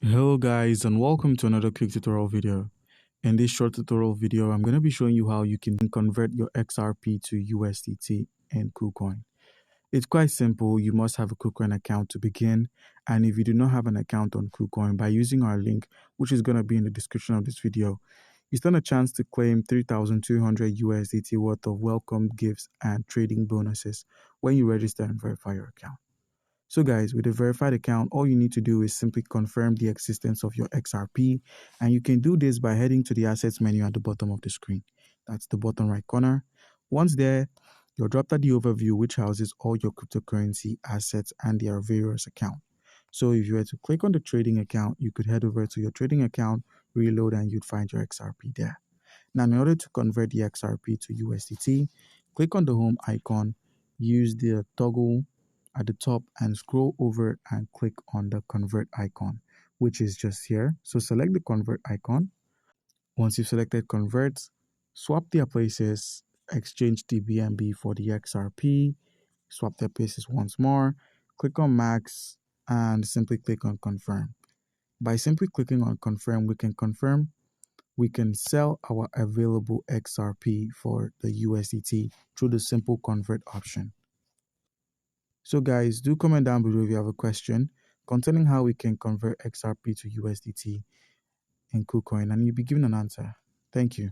Hello guys, and welcome to another quick tutorial video. In this short tutorial video, I'm going to be showing you how you can convert your XRP to USDT in Kucoin. It's quite simple. You must have a Kucoin account to begin, and if you do not have an account on Kucoin, by using our link, which is going to be in the description of this video, you stand a chance to claim 3,200 USDT worth of welcome gifts and trading bonuses when you register and verify your account. So guys, with a verified account, all you need to do is simply confirm the existence of your XRP, and you can do this by heading to the assets menu at the bottom of the screen. That's the bottom right corner. Once there, you're dropped at the overview, which houses all your cryptocurrency assets and their various accounts. So if you were to click on the trading account, you could head over to your trading account, reload, and you'd find your XRP there. Now, in order to convert the XRP to USDT, click on the home icon, use the toggle at the top and scroll over and click on the convert icon, which is just here. So select the convert icon. Once you've selected convert, swap their places, exchange the BNB for the XRP, swap their places once more, click on max and simply click on confirm. By simply clicking on confirm, we can sell our available XRP for the USDT through the simple convert option. So guys, do comment down below if you have a question concerning how we can convert XRP to USDT in Kucoin, and you'll be given an answer. Thank you.